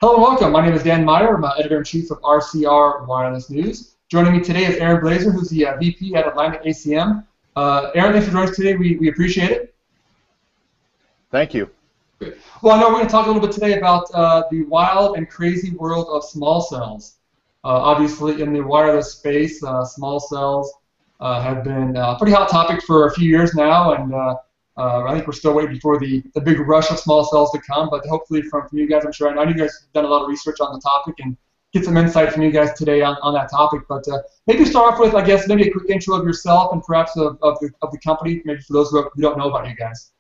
Hello and welcome. My name is Dan Meyer. I'm editor-in-chief of RCR Wireless News. Joining me today is Aaron Blazer, who's the VP at Atlantic-ACM. Aaron, thanks for joining us today. We appreciate it. Thank you. Good. Well, I know we're going to talk a little bit today about the wild and crazy world of small cells. Obviously, in the wireless space, small cells have been a pretty hot topic for a few years now, and I think we're still waiting for the big rush of small cells to come, but hopefully from you guys, I'm sure, I know you guys have done a lot of research on the topic and get some insight from you guys today on that topic. But maybe start off with, I guess, maybe a quick intro of yourself and perhaps of the company, maybe for those who don't know about you guys.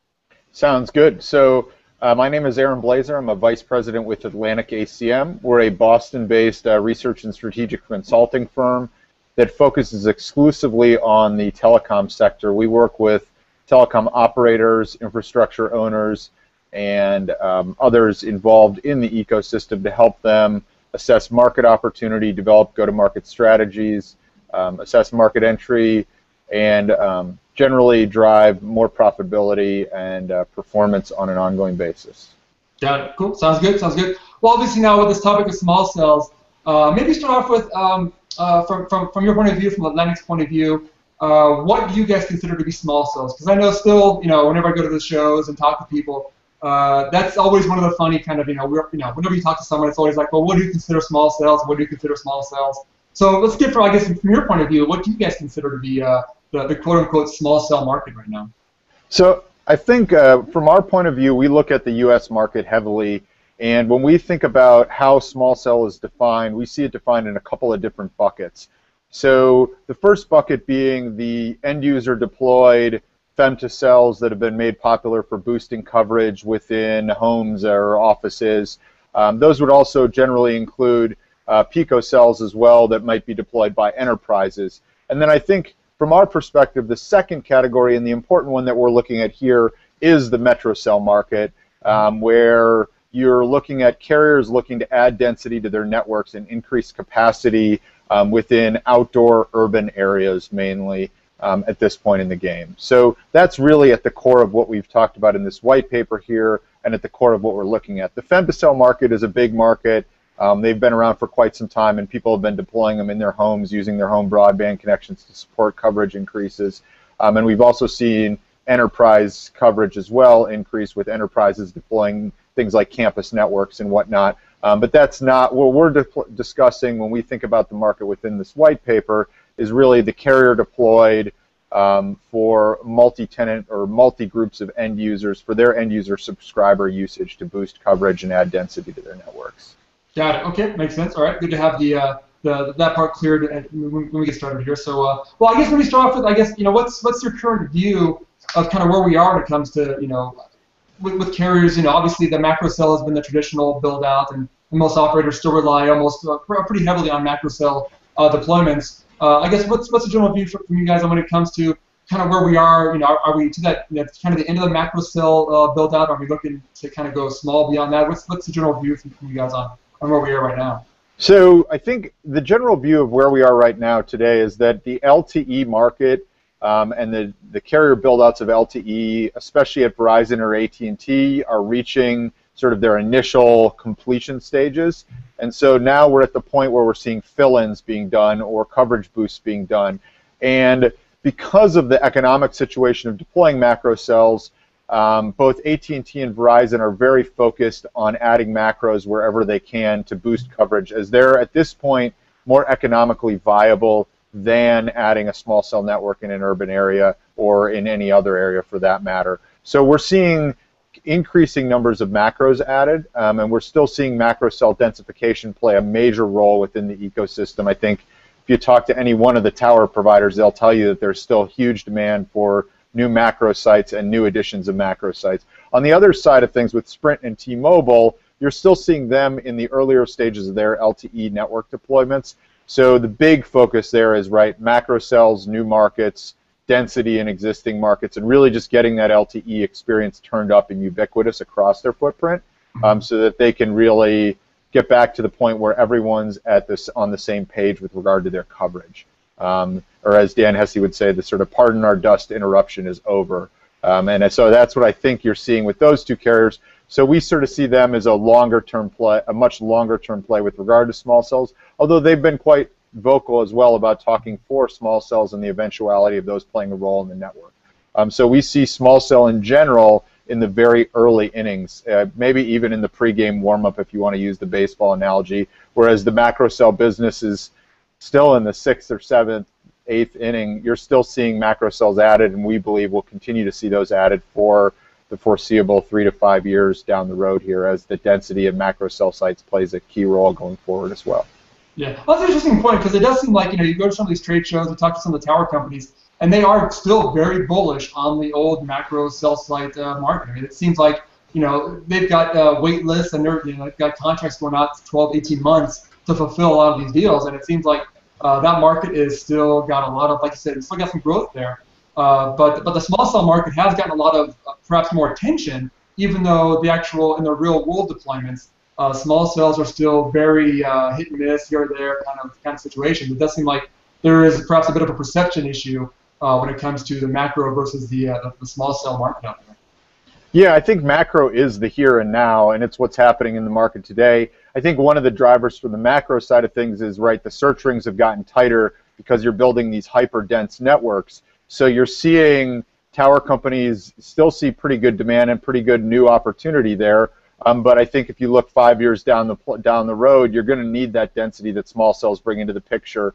Sounds good. So my name is Aaron Blazer. I'm a vice president with Atlantic-ACM. We're a Boston-based research and strategic consulting firm that focuses exclusively on the telecom sector. We work with telecom operators, infrastructure owners, and others involved in the ecosystem to help them assess market opportunity, develop go-to-market strategies, assess market entry, and generally drive more profitability and performance on an ongoing basis. Got it. Cool. Sounds good. Sounds good. Well, obviously now with this topic of small cells, maybe start off with from your point of view, from Atlantic's point of view, what do you guys consider to be small cells? Because I know still, whenever I go to the shows and talk to people, that's always one of the funny kind of, whenever you talk to someone, it's always like, well, what do you consider small cells? What do you consider small cells? So let's get from, I guess, from your point of view, what do you guys consider to be the quote-unquote small cell market right now? So I think from our point of view, we look at the U.S. market heavily, and when we think about how small cell is defined, we see it defined in a couple of different buckets. So the first bucket being the end-user deployed femtocells that have been made popular for boosting coverage within homes or offices. Those would also generally include picocells as well that might be deployed by enterprises. And then I think from our perspective, the second category and the important one that we're looking at here is the metro cell market, where you're looking at carriers looking to add density to their networks and increase capacity within outdoor urban areas mainly at this point in the game. So that's really at the core of what we've talked about in this white paper here and at the core of what we're looking at. The femtocell market is a big market. They've been around for quite some time, and people have been deploying them in their homes using their home broadband connections to support coverage increases. And we've also seen enterprise coverage as well increase with enterprises deploying things like campus networks and whatnot. But that's not what we're discussing when we think about the market within this white paper, is really the carrier deployed for multi-tenant or multi-groups of end users for their end user subscriber usage to boost coverage and add density to their networks. Got it. Okay, makes sense. All right, good to have that part cleared when we get started here. So, well, I guess when we start off with, I guess, what's your current view of kind of where we are when it comes to, with carriers? Obviously the macro cell has been the traditional build out, and most operators still rely almost pretty heavily on macro cell deployments. I guess what's the general view from you guys on when it comes to kind of where we are? Are we to that kind of the end of the macro cell build out? Are we looking to kind of go small beyond that? What's the general view from you guys on where we are right now? So I think the general view of where we are right now today is that the LTE market and the carrier build-outs of LTE, especially at Verizon or AT&T, are reaching sort of their initial completion stages. And so now we're at the point where we're seeing fill-ins being done or coverage boosts being done. And because of the economic situation of deploying macro cells, both AT&T and Verizon are very focused on adding macros wherever they can to boost coverage, as they're at this point more economically viable than adding a small cell network in an urban area or in any other area for that matter. So we're seeing increasing numbers of macros added, and we're still seeing macro cell densification play a major role within the ecosystem. I think if you talk to any one of the tower providers, they'll tell you that there's still huge demand for new macro sites and new additions of macro sites. On the other side of things with Sprint and T-Mobile, you're still seeing them in the earlier stages of their LTE network deployments. So the big focus there is, macro cells, new markets, density in existing markets, and really just getting that LTE experience turned up and ubiquitous across their footprint, so that they can really get back to the point where everyone's on the same page with regard to their coverage. Or as Dan Hesse would say, the sort of pardon our dust interruption is over. And so that's what I think you're seeing with those two carriers. So we sort of see them as a longer-term play, a much longer-term play with regard to small cells, although they've been quite vocal as well about talking for small cells and the eventuality of those playing a role in the network. So we see small cell in general in the very early innings, maybe even in the pregame warm-up if you want to use the baseball analogy, whereas the macro cell business is still in the 6th or 7th, 8th inning. You're still seeing macro cells added, and we believe we'll continue to see those added for the foreseeable 3 to 5 years down the road here as the density of macro cell sites plays a key role going forward as well. Yeah, well, that's an interesting point because it does seem like, you go to some of these trade shows and talk to some of the tower companies, and they are still very bullish on the old macro cell site market. I mean, it seems like, they've got wait lists and they've got contracts going out 12, 18 months to fulfill a lot of these deals, and it seems like that market is still got a lot of, like you said, it's still got some growth there. But the small cell market has gotten a lot of perhaps more attention, even though in the real world deployments, small cells are still very hit and miss here or there kind of situation. It does seem like there is perhaps a bit of a perception issue when it comes to the macro versus the small cell market out there. Yeah, I think macro is the here and now, and it's what's happening in the market today. I think one of the drivers for the macro side of things is, right, the search rings have gotten tighter because you're building these hyper-dense networks. So you're seeing tower companies still see pretty good demand and pretty good new opportunity there. But I think if you look 5 years down the road, you're going to need that density that small cells bring into the picture.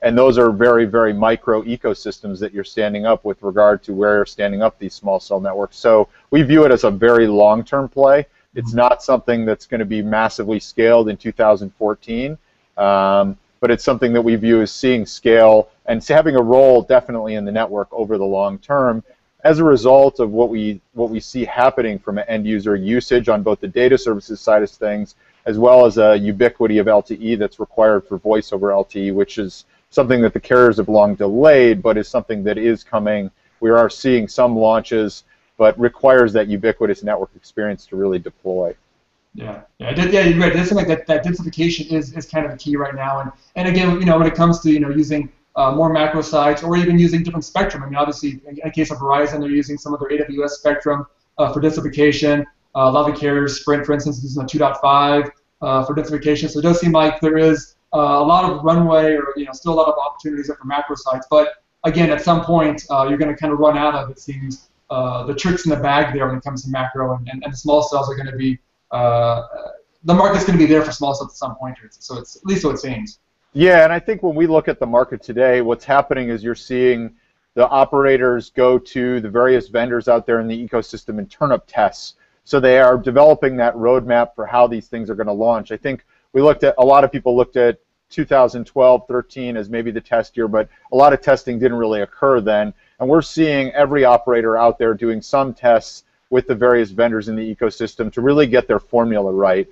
And those are very, very micro ecosystems that you're standing up with regard to where you're standing up these small cell networks. So we view it as a very long-term play. It's not something that's going to be massively scaled in 2014, but it's something that we view as seeing scale and having a role definitely in the network over the long term as a result of what we see happening from an end user usage on both the data services side of things as well as a ubiquity of LTE that's required for voice over LTE, which is something that the carriers have long delayed, but is something that is coming. We are seeing some launches, but requires that ubiquitous network experience to really deploy. Yeah, you're right. It does seem like that densification is kind of the key right now. And again, when it comes to using more macro sites or even using different spectrum. I mean, obviously, in the case of Verizon, they're using some of their AWS spectrum for densification. A lot of the carriers, Sprint, for instance, is using a 2.5 for densification. So it does seem like there is a lot of runway, or still a lot of opportunities there for macro sites. But again, at some point, you're going to kind of run out of, it seems, the tricks in the bag there when it comes to macro, and the small cells are going to be the market's going to be there for small cells at some point. So it's at least so it seems. Yeah, and I think when we look at the market today, what's happening is you're seeing the operators go to the various vendors out there in the ecosystem and turn up tests. So they are developing that roadmap for how these things are going to launch. I think a lot of people looked at 2012, 13 as maybe the test year, but a lot of testing didn't really occur then. And we're seeing every operator out there doing some tests with the various vendors in the ecosystem to really get their formula right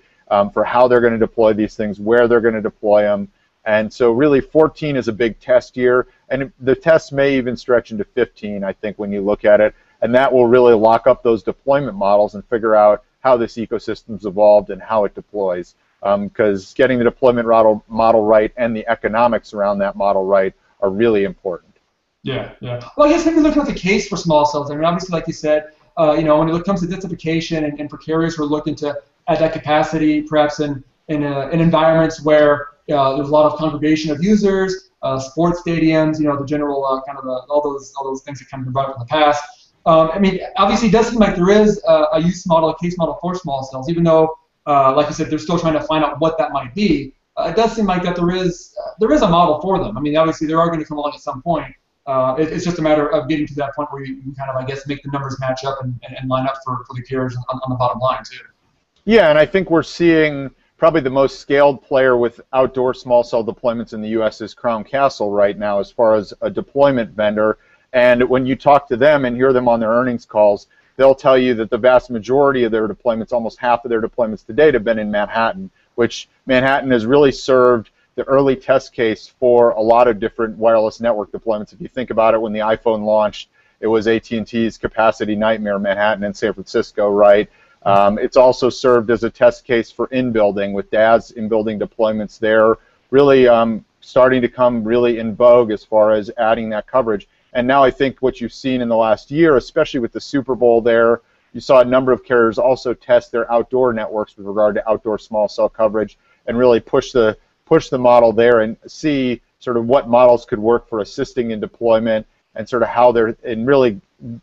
for how they're going to deploy these things, where they're going to deploy them. And so really 14 is a big test year, and the tests may even stretch into 15, I think, when you look at it. And that will really lock up those deployment models and figure out how this ecosystem's evolved and how it deploys. Because getting the deployment model right and the economics around that model right are really important. Yeah. Well, I guess maybe looking at the case for small cells. I mean, obviously, like you said, when it comes to densification and for carriers who are looking to add that capacity, perhaps in environments where there's a lot of congregation of users, sports stadiums, the general all those things that kind of been brought up in the past. I mean, obviously, it does seem like there is a use model, a case model for small cells, even though, like I said, they're still trying to find out what that might be. It does seem like that there is a model for them. I mean, obviously, they are going to come along at some point. It's just a matter of getting to that point where you can kind of, I guess, make the numbers match up and line up for the carriers on the bottom line, too. Yeah, and I think we're seeing probably the most scaled player with outdoor small cell deployments in the U.S. is Crown Castle right now as far as a deployment vendor. And when you talk to them and hear them on their earnings calls, they'll tell you that the vast majority of their deployments, almost half of their deployments to date, have been in Manhattan, which Manhattan has really served the early test case for a lot of different wireless network deployments. If you think about it, when the iPhone launched, it was AT&T's capacity nightmare, Manhattan and San Francisco, right? It's also served as a test case for in-building, with DAS in-building deployments there, really starting to come really in vogue as far as adding that coverage. And now I think what you've seen in the last year, especially with the Super Bowl there, you saw a number of carriers also test their outdoor networks with regard to outdoor small cell coverage and really push the model there and see sort of what models could work for assisting in deployment and sort of how they're in really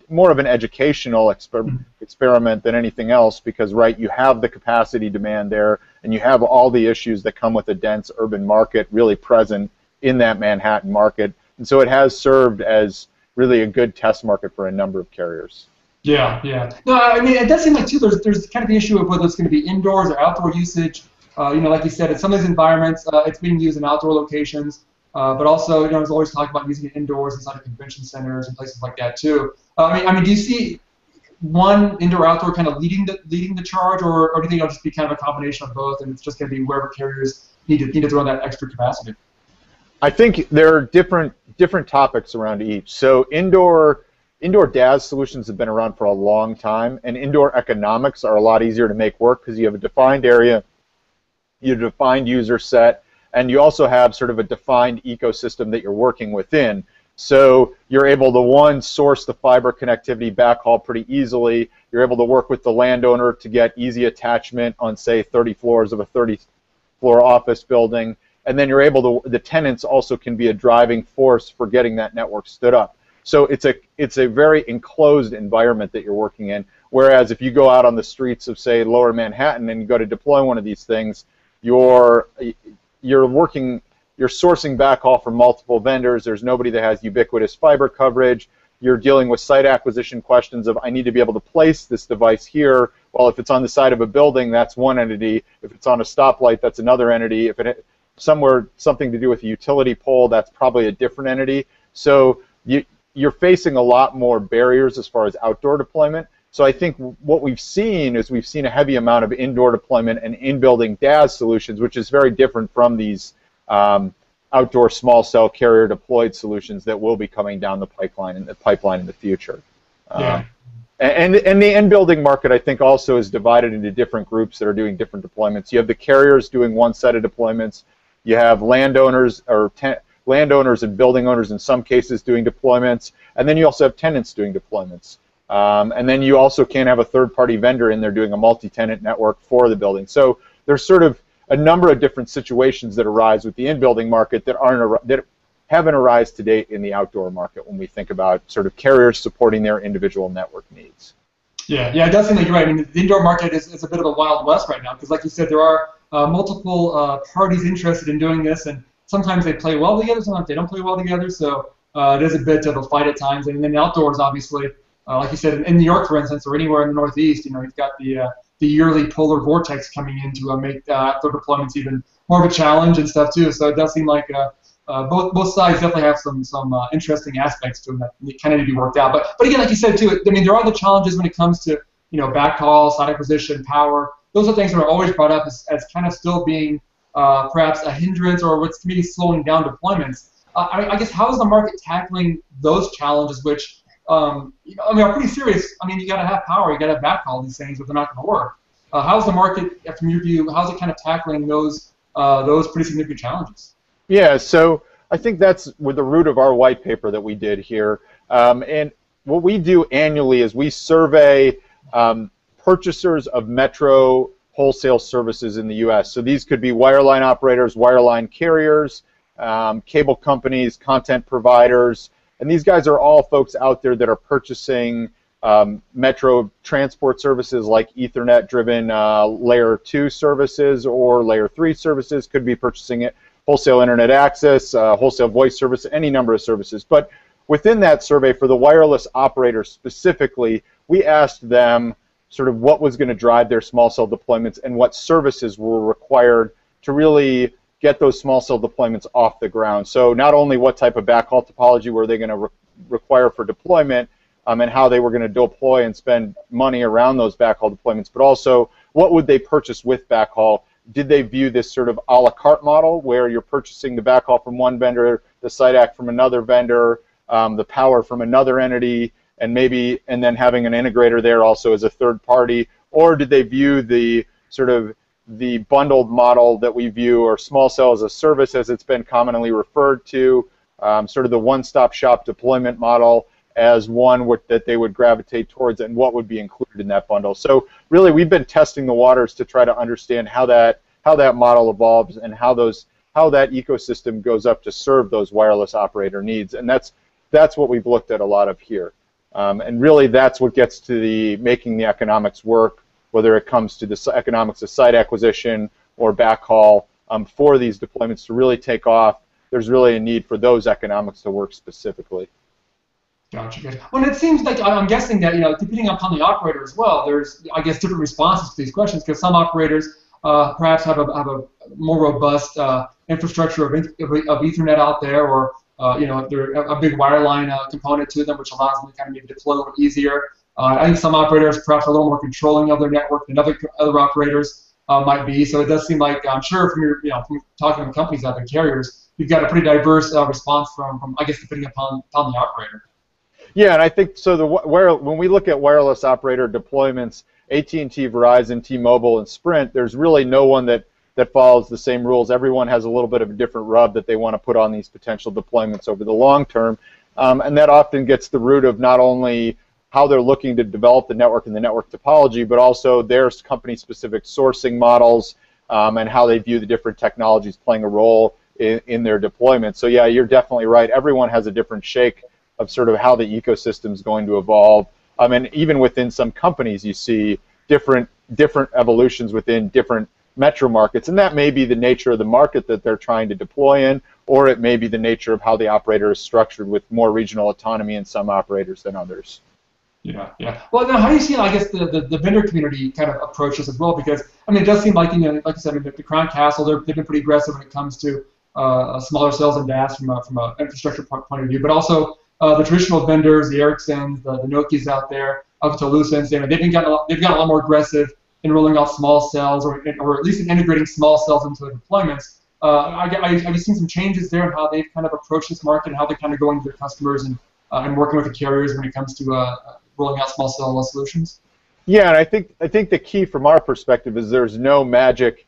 more of an educational experiment than anything else, because right, you have the capacity demand there and you have all the issues that come with a dense urban market really present in that Manhattan market, and so it has served as really a good test market for a number of carriers. Yeah, yeah. No, I mean, it does seem like too. There's kind of the issue of whether it's going to be indoors or outdoor usage. You know, like you said, in some of these environments, it's being used in outdoor locations, but also, you know, there's always talk about using it indoors inside of convention centers and places like that too. I mean, do you see one indoor-outdoor kind of leading the charge, or do you think it'll just be kind of a combination of both, and it's just going to be wherever carriers need to throw that extra capacity? I think there are different topics around each. So indoor DAS solutions have been around for a long time, and indoor economics are a lot easier to make work because you have a defined area, you have a defined user set, and you also have sort of a defined ecosystem that you're working within. So you're able to, one, source the fiber connectivity backhaul pretty easily. You're able to work with the landowner to get easy attachment on, say, 30 floors of a 30-floor office building. And then you're able to, the tenants also can be a driving force for getting that network stood up. So it's a very enclosed environment that you're working in. Whereas if you go out on the streets of, say, Lower Manhattan and you go to deploy one of these things, you're sourcing backhaul from multiple vendors. There's nobody that has ubiquitous fiber coverage. You're dealing with site acquisition questions of, I need to be able to place this device here. Well, if it's on the side of a building, that's one entity. If it's on a stoplight, that's another entity. If it something to do with a utility pole, that's probably a different entity. So you're facing a lot more barriers as far as outdoor deployment. So I think what we've seen is a heavy amount of indoor deployment and in-building DAS solutions, which is very different from these outdoor small cell carrier deployed solutions that will be coming down the pipeline in the future. Yeah. And the in-building market, I think, also is divided into different groups that are doing different deployments. You have the carriers doing one set of deployments. You have landowners and building owners in some cases doing deployments, and then you also have tenants doing deployments. And then you also can have a third-party vendor in there doing a multi-tenant network for the building. So there's sort of a number of different situations that arise with the in-building market that haven't arisen to date in the outdoor market when we think about sort of carriers supporting their individual network needs. Yeah, it does seem like you're right. I mean, the indoor market is a bit of a wild west right now because, like you said, there are multiple parties interested in doing this, and sometimes they play well together, sometimes they don't play well together. So it is a bit of a fight at times. And then outdoors, obviously, like you said, in New York, for instance, or anywhere in the Northeast, you know, you've got the yearly polar vortex coming in to make outdoor deployments even more of a challenge and stuff too. So it does seem like both sides definitely have some interesting aspects to them that kind of need to be worked out. But again, like you said too, I mean, there are the challenges when it comes to, you know, backhaul, site acquisition, power. Those are things that are always brought up as kind of still being perhaps a hindrance or what's maybe slowing down deployments. I guess how is the market tackling those challenges, which you know, I mean, are pretty serious. I mean, you got to have power, you got to have backhaul these things, or they're not going to work. How's the market, from your view, how's it kind of tackling those pretty significant challenges? Yeah, so I think that's with the root of our white paper that we did here. And what we do annually is we survey purchasers of metro wholesale services in the U.S. So these could be wireline operators, wireline carriers, cable companies, content providers, and these guys are all folks out there that are purchasing metro transport services like Ethernet-driven Layer 2 services or Layer 3 services, could be purchasing it, wholesale internet access, wholesale voice service, any number of services. But within that survey, for the wireless operators specifically, we asked them sort of what was going to drive their small cell deployments and what services were required to really get those small cell deployments off the ground. So not only what type of backhaul topology were they going to require for deployment and how they were going to deploy and spend money around those backhaul deployments, but also what would they purchase with backhaul. Did they view this sort of a la carte model where you're purchasing the backhaul from one vendor, the site act from another vendor, the power from another entity, and then having an integrator there also as a third party? Or did they view the sort of the bundled model that we view, or small cell as a service as it's been commonly referred to, sort of the one-stop shop deployment model, as one that they would gravitate towards and what would be included in that bundle. So really, we've been testing the waters to try to understand how that model evolves and how that ecosystem goes up to serve those wireless operator needs, and that's what we've looked at a lot of here. And really, that's what gets to making the economics work, whether it comes to the economics of site acquisition or backhaul. For these deployments to really take off, there's really a need for those economics to work specifically. Gotcha. Well, it seems like I'm guessing that depending upon the operator as well, there's different responses to these questions, because some operators perhaps have a more robust infrastructure of Ethernet out there, or they're a big wireline component to them, which allows them to kind of maybe deploy a little easier. I think some operators perhaps are a little more controlling of their network than other operators might be. So it does seem like, I'm sure from talking to companies out there, carriers, you've got a pretty diverse response from I guess depending upon the operator. Yeah, and I think so. When we look at wireless operator deployments, AT&T, Verizon, T-Mobile, and Sprint, there's really no one that follows the same rules. Everyone has a little bit of a different rub that they want to put on these potential deployments over the long term, and that often gets the root of not only how they're looking to develop the network and the network topology, but also their company-specific sourcing models and how they view the different technologies playing a role in their deployment. So yeah, you're definitely right. Everyone has a different shake of sort of how the ecosystem is going to evolve. And even within some companies, you see different evolutions within different metro markets, and that may be the nature of the market that they're trying to deploy in, or it may be the nature of how the operator is structured, with more regional autonomy in some operators than others. Yeah. Well, now how do you see, I guess, the vendor community kind of approach this as well? Because it does seem like, like I said, the Crown Castle, they've been pretty aggressive when it comes to smaller cells and DAS from an infrastructure point of view, but also the traditional vendors, the Ericssons, the Nokias out there, Alcatel-Lucents, they've got a lot more aggressive in rolling out small cells, or at least in integrating small cells into their deployments. I've seen some changes there in how they've kind of approached this market and how they kind of go into their customers and working with the carriers when it comes to rolling out small cell solutions. Yeah, and I think the key from our perspective is there's no magic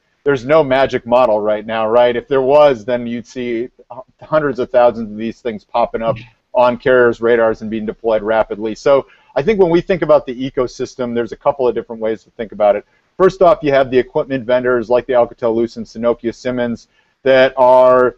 model right now, right? If there was, then you'd see hundreds of thousands of these things popping up on carriers' radars and being deployed rapidly. So I think when we think about the ecosystem, there's a couple of different ways to think about it. First off, you have the equipment vendors like the Alcatel-Lucents, the Nokia Siemens, that are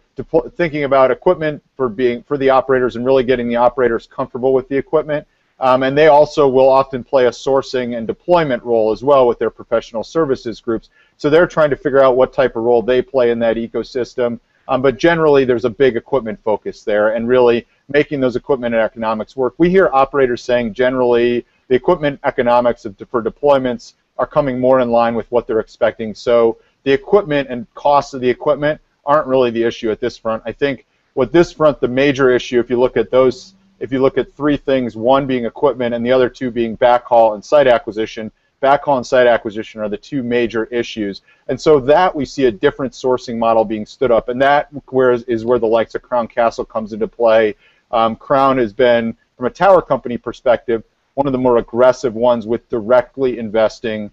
thinking about equipment for the operators and really getting the operators comfortable with the equipment. And they also will often play a sourcing and deployment role as well with their professional services groups. So they're trying to figure out what type of role they play in that ecosystem. But generally, there's a big equipment focus there, and really making those equipment and economics work. We hear operators saying generally the equipment economics for deployments are coming more in line with what they're expecting. So the equipment and costs of the equipment aren't really the issue at this front. I think with this front, the major issue, if you look at three things, one being equipment and the other two being backhaul and site acquisition, backhaul and site acquisition are the two major issues. And so that we see a different sourcing model being stood up, and that is where the likes of Crown Castle comes into play. Crown has been, from a tower company perspective, one of the more aggressive ones with directly investing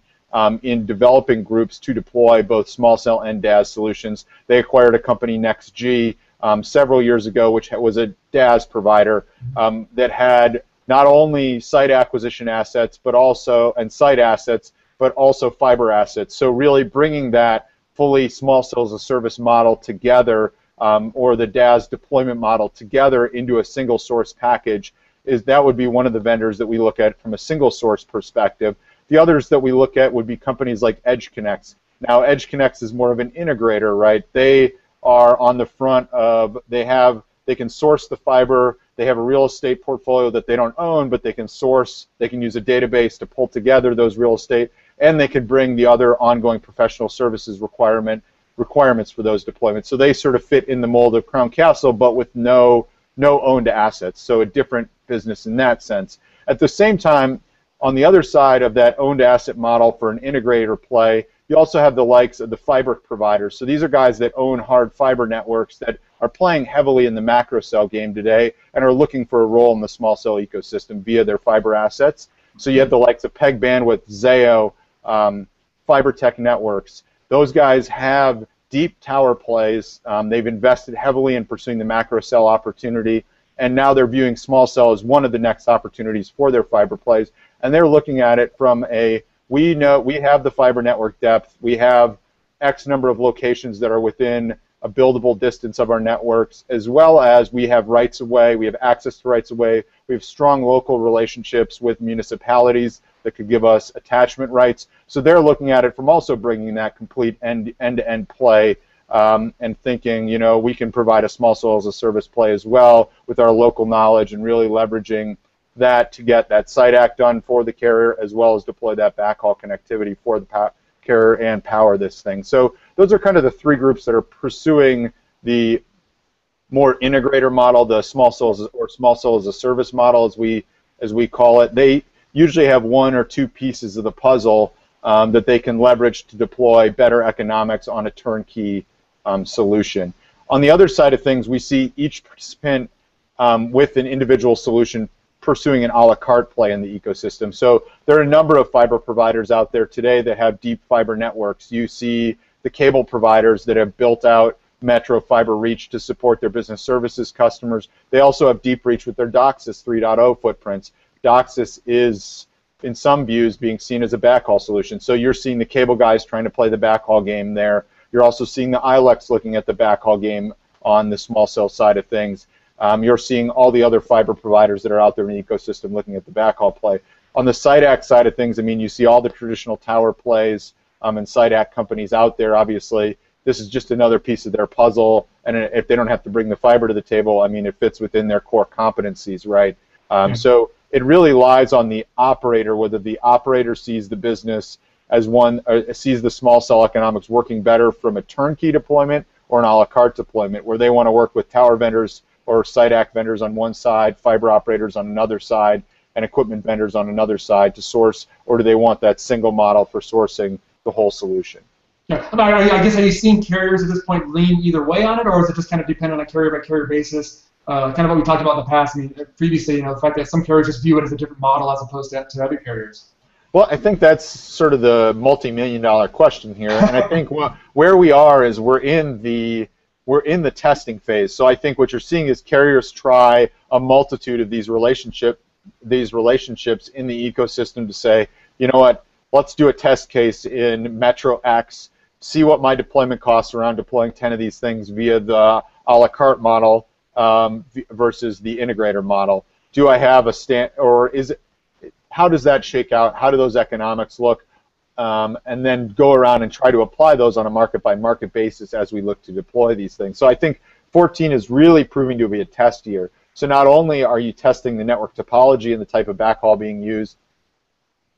in developing groups to deploy both small cell and DAS solutions. They acquired a company, NextG, several years ago, which was a DAS provider that had not only site acquisition assets, but also site assets, but also fiber assets. So really bringing that fully small cells as a service model together, or the DAS deployment model together into a single source package, that would be one of the vendors that we look at from a single source perspective. The others that we look at would be companies like EdgeConneX. Now, EdgeConneX is more of an integrator, right? They are on the front of, they can source the fiber, they have a real estate portfolio that they don't own, but they can use a database to pull together those real estate, and they can bring the other ongoing professional services requirements for those deployments. So they sort of fit in the mold of Crown Castle, but with no owned assets, so a different business in that sense. At the same time, on the other side of that owned asset model for an integrator play, you also have the likes of the fiber providers. So these are guys that own hard fiber networks that are playing heavily in the macro cell game today and are looking for a role in the small cell ecosystem via their fiber assets. So you have the likes of Peg Bandwidth, Zayo, FiberTech Networks. Those guys have deep tower plays. They've invested heavily in pursuing the macro cell opportunity. and now they're viewing small cell as one of the next opportunities for their fiber plays, and they're looking at it from a, we know we have the fiber network depth, we have X number of locations that are within a buildable distance of our networks, as well as we have rights of way, we have access to rights of way, we have strong local relationships with municipalities that could give us attachment rights. So they're looking at it from also bringing that complete end-to-end play, and thinking, you know, we can provide a small cell as a service play as well with our local knowledge and really leveraging that to get that site act done for the carrier, as well as deploy that backhaul connectivity for the carrier and power this thing. So those are kind of the three groups that are pursuing the more integrator model, the small cells or small cell as a service model, as we call it. They usually have one or two pieces of the puzzle that they can leverage to deploy better economics on a turnkey solution. On the other side of things, we see each participant with an individual solution pursuing an a la carte play in the ecosystem. So there are a number of fiber providers out there today that have deep fiber networks. You see the cable providers that have built out metro fiber reach to support their business services customers. They also have deep reach with their DOCSIS 3.0 footprints. DOCSIS is, in some views, being seen as a backhaul solution. So you're seeing the cable guys trying to play the backhaul game there. You're also seeing the ILECs looking at the backhaul game on the small cell side of things. You're seeing all the other fiber providers that are out there in the ecosystem looking at the backhaul play. On the site act side of things, I mean, you see all the traditional tower plays and site act companies out there. Obviously, this is just another piece of their puzzle, and if they don't have to bring the fiber to the table, I mean, it fits within their core competencies, right? So it really lies on the operator, whether the operator sees the business as one, sees the small cell economics working better from a turnkey deployment or an a la carte deployment, where they want to work with tower vendors or site act vendors on one side, fiber operators on another side, and equipment vendors on another side to source, or do they want that single model for sourcing the whole solution? Yeah, I guess, are you seeing carriers at this point lean either way on it, or is it just kind of dependent on a carrier-by-carrier basis? Kind of what we talked about in the past. I mean, previously, you know, the fact that some carriers just view it as a different model as opposed to other carriers. Well, I think that's sort of the multi-million-dollar question here, and I think where we are is we're in the testing phase. So I think what you're seeing is carriers try a multitude of these relationships in the ecosystem to say, you know what, let's do a test case in Metro X, see what my deployment costs around deploying 10 of these things via the a la carte model versus the integrator model. Do I have a or is it? How does that shake out? How do those economics look? And then go around and try to apply those on a market-by-market basis as we look to deploy these things. So I think 14 is really proving to be a test year. So not only are you testing the network topology and the type of backhaul being used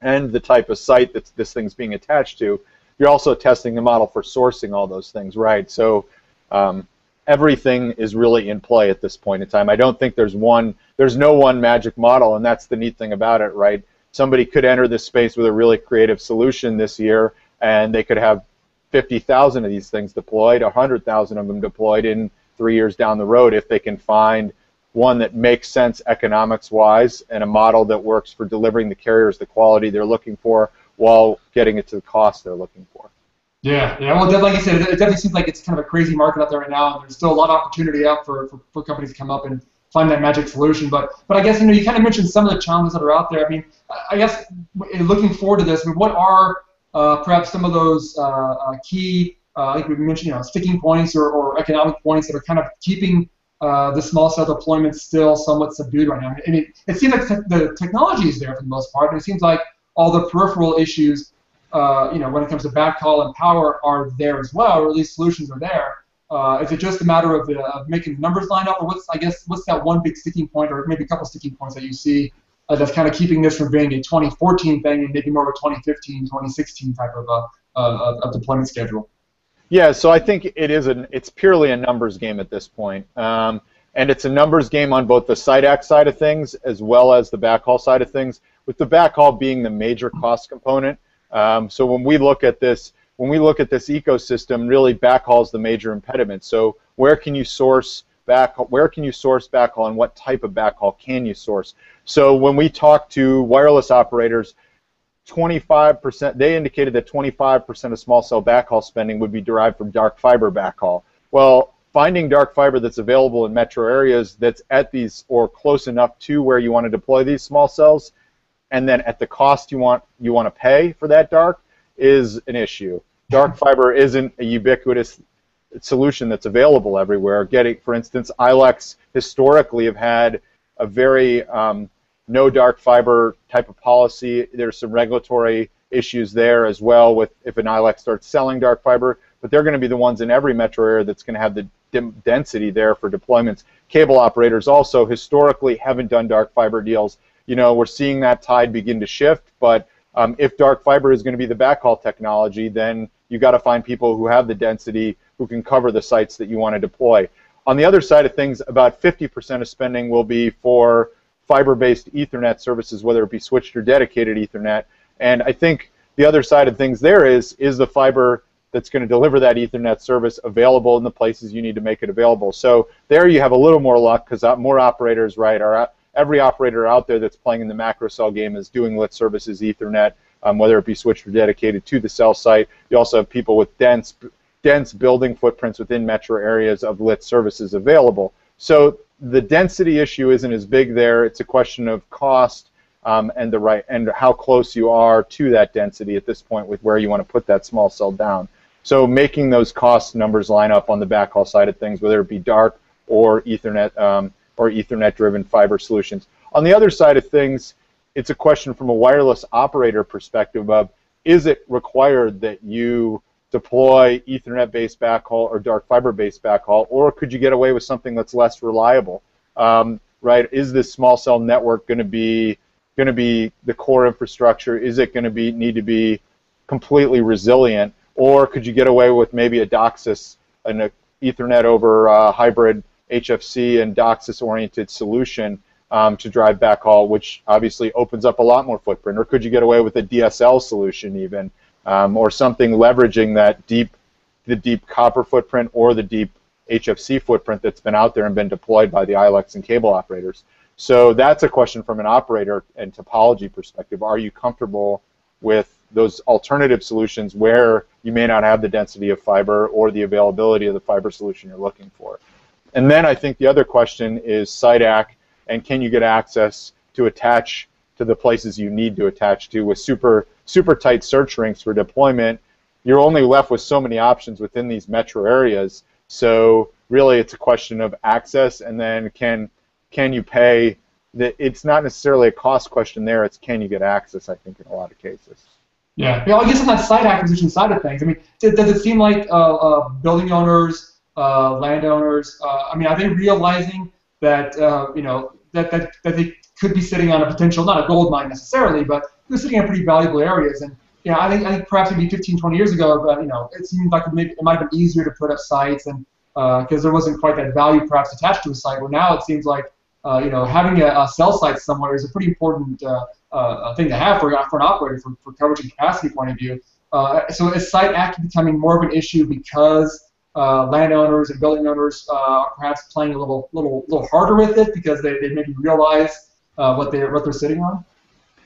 and the type of site that this thing's being attached to, you're also testing the model for sourcing all those things, right? So everything is really in play at this point in time. I don't think there's no one magic model, and that's the neat thing about it, right? Somebody could enter this space with a really creative solution this year, and they could have 50,000 of these things deployed, 100,000 of them deployed in 3 years down the road if they can find one that makes sense economics-wise and a model that works for delivering the carriers the quality they're looking for while getting it to the cost they're looking for. Yeah. Well, like you said, it definitely seems like it's kind of a crazy market out there right now, and there's still a lot of opportunity out for companies to come up and find that magic solution. But I guess, you know, you kind of mentioned some of the challenges that are out there. I mean, I guess looking forward to this, I mean, what are perhaps some of those key, I think we mentioned, you know, sticking points or economic points that are kind of keeping the small cell deployment still somewhat subdued right now? I mean, it seems like the technology is there for the most part, and it seems like all the peripheral issues, you know, when it comes to backhaul and power are there as well, or at least solutions are there. Is it just a matter of making the numbers line up, or what's that one big sticking point, or maybe a couple sticking points that you see that's kind of keeping this from being a 2014 thing and maybe more of a 2015, 2016 type of deployment schedule? Yeah, so I think it's purely a numbers game at this point. And it's a numbers game on both the site act side of things as well as the backhaul side of things, with the backhaul being the major cost component. So when we look at this ecosystem, really backhaul is the major impediment. So where can you source backhaul, and what type of backhaul can you source? So when we talk to wireless operators, 25%, they indicated that 25% of small cell backhaul spending would be derived from dark fiber backhaul. Well, finding dark fiber that's available in metro areas that's at these or close enough to where you want to deploy these small cells, and then at the cost you want to pay for that dark is an issue. Dark fiber isn't a ubiquitous solution that's available everywhere. For instance, ILECs historically have had a very no dark fiber type of policy. There's some regulatory issues there as well with if an ILEC starts selling dark fiber, but they're going to be the ones in every metro area that's going to have the density there for deployments. Cable operators also historically haven't done dark fiber deals. You know, we're seeing that tide begin to shift, but if dark fiber is going to be the backhaul technology, then you got to find people who have the density who can cover the sites that you want to deploy. On the other side of things, about 50% of spending will be for fiber-based Ethernet services, whether it be switched or dedicated Ethernet. And I think the other side of things there is the fiber that's going to deliver that Ethernet service available in the places you need to make it available. So there you have a little more luck because more operators, right, every operator out there that's playing in the macro cell game is doing lit services Ethernet, whether it be switched or dedicated to the cell site. You also have people with dense building footprints within metro areas of lit services available. So the density issue isn't as big there. It's a question of cost and how close you are to that density at this point with where you want to put that small cell down. So making those cost numbers line up on the backhaul side of things, whether it be dark or Ethernet-driven fiber solutions. On the other side of things, it's a question from a wireless operator perspective of, is it required that you deploy Ethernet-based backhaul or dark fiber-based backhaul, or could you get away with something that's less reliable? Right? Is this small cell network going to be the core infrastructure? Is it going to need to be completely resilient, or could you get away with maybe a DOCSIS, an Ethernet over hybrid HFC and DOCSIS-oriented solution to drive backhaul, which obviously opens up a lot more footprint? Or could you get away with a DSL solution even, or something leveraging the deep copper footprint or the deep HFC footprint that's been out there and been deployed by the ILECs and cable operators? So that's a question from an operator and topology perspective. Are you comfortable with those alternative solutions where you may not have the density of fiber or the availability of the fiber solution you're looking for? And then I think the other question is site AC, and can you get access to attach to the places you need to attach to? With super tight search rings for deployment, you're only left with so many options within these metro areas. So really it's a question of access, and then can you pay? It's not necessarily a cost question there, it's can you get access, I think, in a lot of cases. Yeah, I guess on that site acquisition side of things, I mean, does it seem like building owners, landowners, I mean, are they realizing that that they could be sitting on a potential, not a gold mine necessarily, but they're sitting in pretty valuable areas? And I think perhaps maybe 15, 20 years ago, it seemed like it might have been easier to put up sites, and because there wasn't quite that value perhaps attached to a site. Where now it seems like having a cell site somewhere is a pretty important thing to have for an operator for coverage and capacity point of view. So is site AC becoming more of an issue because landowners and building owners are perhaps playing a little harder with it because they maybe realize what they're sitting on?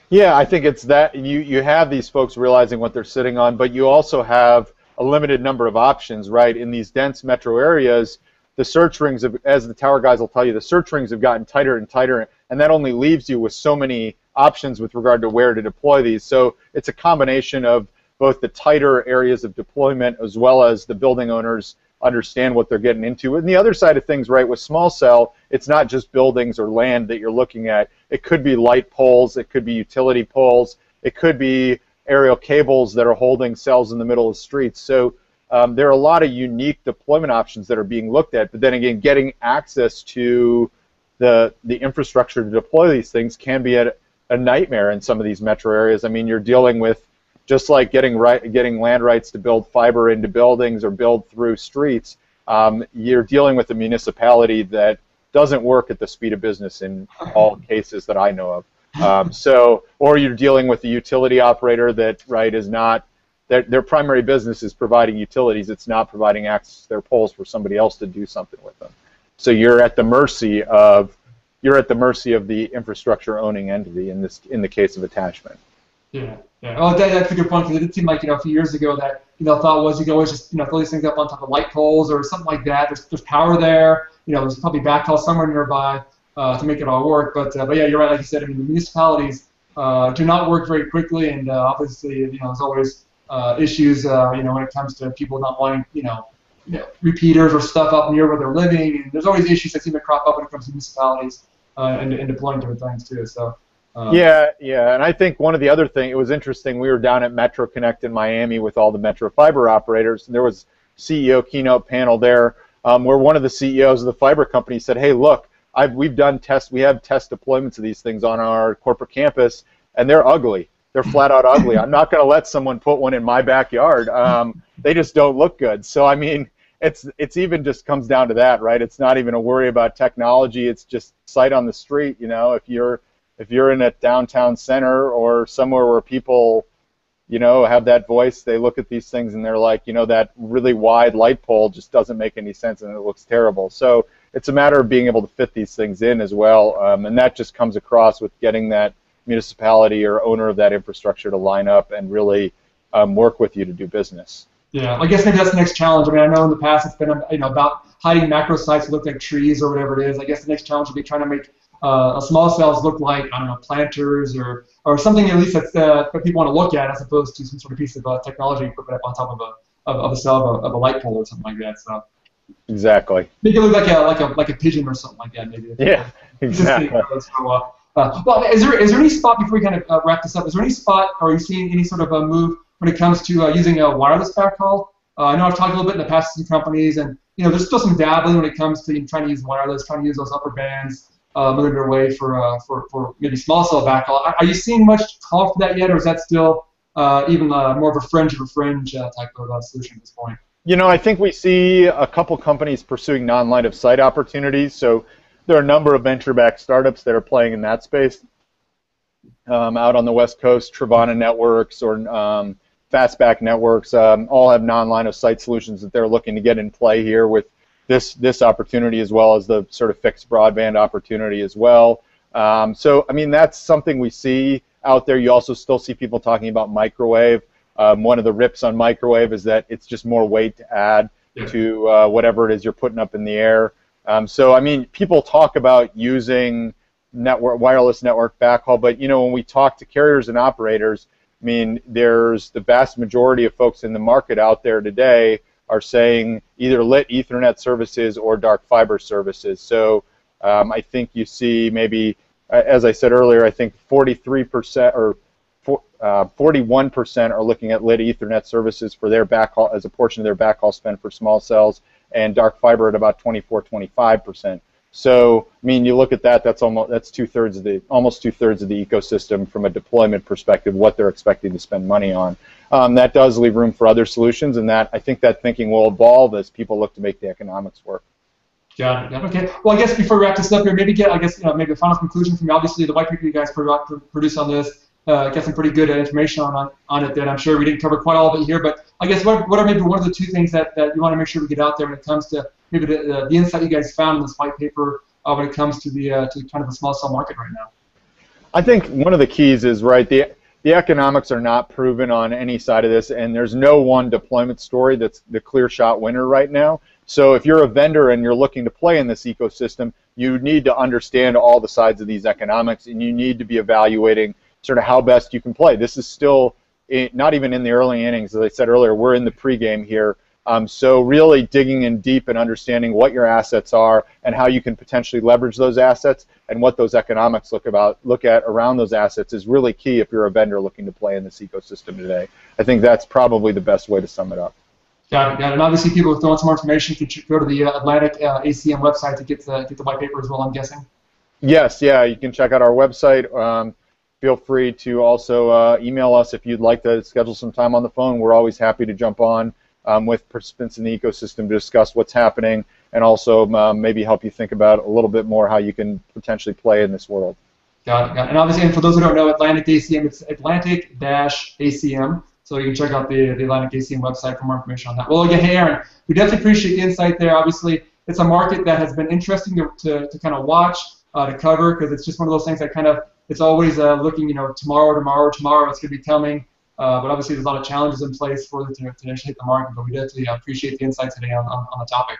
Yeah, I think it's that you have these folks realizing what they're sitting on, but you also have a limited number of options, right? In these dense metro areas, the search rings, as the tower guys will tell you, the search rings have gotten tighter and tighter, and that only leaves you with so many options with regard to where to deploy these. So it's a combination of both the tighter areas of deployment as well as the building owners understand what they're getting into. And the other side of things, right, with small cell, it's not just buildings or land that you're looking at. It could be light poles, it could be utility poles, it could be aerial cables that are holding cells in the middle of streets. So there are a lot of unique deployment options that are being looked at, but then again, getting access to the infrastructure to deploy these things can be a nightmare in some of these metro areas. I mean, you're dealing with, just like getting land rights to build fiber into buildings or build through streets, you're dealing with a municipality that doesn't work at the speed of business in all cases that I know of. Or you're dealing with a utility operator that, right, is not, their primary business is providing utilities. It's not providing access to their poles for somebody else to do something with them. So you're at the mercy of the infrastructure owning entity in the case of attachment. Yeah, yeah. Oh, that's a good point because it did seem like a few years ago that thought was you could always just throw these things up on top of light poles or something like that. There's power there. There's probably backhaul somewhere nearby to make it all work. But yeah, you're right. Like you said, I mean, the municipalities do not work very quickly, and obviously there's always issues when it comes to people not wanting repeaters or stuff up near where they're living, and there's always issues that seem to crop up when it comes to municipalities and deploying different things too. So. Yeah, and I think one of the other things, it was interesting, we were down at Metro Connect in Miami with all the Metro fiber operators, and there was CEO keynote panel there where one of the CEOs of the fiber company said, hey, look, we have test deployments of these things on our corporate campus, and they're ugly. They're flat out ugly. I'm not going to let someone put one in my backyard. They just don't look good. So, I mean, it's even just comes down to that, right? It's not even a worry about technology. It's just sight on the street, if you're in a downtown center or somewhere where people, have that voice, they look at these things and they're like, that really wide light pole just doesn't make any sense and it looks terrible. So it's a matter of being able to fit these things in as well, and that just comes across with getting that municipality or owner of that infrastructure to line up and really work with you to do business. Yeah, I guess maybe that's the next challenge. I mean, I know in the past it's been about hiding macro sites that look like trees or whatever it is. I guess the next challenge will be trying to make small cells look like, I don't know, planters or something at least that people want to look at as opposed to some sort of piece of technology you put up on top of a cell of a light pole or something like that. So exactly. Make it look like a pigeon or something like that, maybe. Yeah, exactly. So, well, is there any spot before we kind of wrap this up? Is there any spot, or are you seeing any sort of a move when it comes to using a wireless backhaul? I know I've talked a little bit in the past to some companies, and there's still some dabbling when it comes to trying to use wireless, trying to use those upper bands. Moving their way for maybe small cell backhaul. Are you seeing much call for that yet, or is that still even more of a fringe type of solution at this point? I think we see a couple companies pursuing non-line of sight opportunities. So there are a number of venture-backed startups that are playing in that space. Out on the West Coast, Trivana Networks or Fastback Networks all have non-line of sight solutions that they're looking to get in play here with this opportunity as well as the sort of fixed broadband opportunity as well. So, I mean, that's something we see out there. You also still see people talking about microwave. One of the rips on microwave is that it's just more weight to add to whatever it is you're putting up in the air. So, I mean, people talk about using wireless network backhaul, but, when we talk to carriers and operators, I mean, there's the vast majority of folks in the market out there today are saying either lit Ethernet services or dark fiber services. So I think you see maybe, as I said earlier, I think 43% or 41% are looking at lit Ethernet services for their backhaul as a portion of their backhaul spend for small cells, and dark fiber at about 24-25%. So I mean, you look at that, that's almost two-thirds of the ecosystem from a deployment perspective, what they're expecting to spend money on. That does leave room for other solutions, and I think that thinking will evolve as people look to make the economics work. Got it. Okay. Well, I guess before we wrap this up here, maybe maybe a final conclusion from you. Obviously, the white paper you guys produced on this got some pretty good information on it that I'm sure we didn't cover quite all of it here. But I guess what are maybe one of the two things that you want to make sure we get out there when it comes to maybe the insight you guys found in this white paper when it comes to to kind of the small cell market right now? I think one of the keys is the economics are not proven on any side of this, and there's no one deployment story that's the clear shot winner right now. So if you're a vendor and you're looking to play in this ecosystem, you need to understand all the sides of these economics, and you need to be evaluating sort of how best you can play. This is still not even in the early innings. As I said earlier, we're in the pregame here. So really digging in deep and understanding what your assets are and how you can potentially leverage those assets and what those economics look at around those assets is really key if you're a vendor looking to play in this ecosystem today. I think that's probably the best way to sum it up. Got it. And obviously, people if they want some more information can go to the ATLANTIC-ACM website to get the white paper as well, I'm guessing. Yes, yeah, you can check out our website. Feel free to also email us if you'd like to schedule some time on the phone. We're always happy to jump on with participants in the ecosystem to discuss what's happening and also maybe help you think about a little bit more how you can potentially play in this world. Got it. And obviously, and for those who don't know, ATLANTIC-ACM, it's Atlantic-ACM. So you can check out the ATLANTIC-ACM website for more information on that. Well, again, hey, Aaron, we definitely appreciate the insight there. Obviously, it's a market that has been interesting to kind of watch, to cover, because it's just one of those things that kind of it's always looking, tomorrow. It's going to be coming. But obviously, there's a lot of challenges in place for it to hit the market. But we definitely appreciate the insight today on the topic.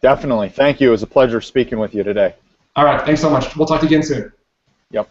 Definitely. Thank you. It was a pleasure speaking with you today. All right. Thanks so much. We'll talk to you again soon. Yep.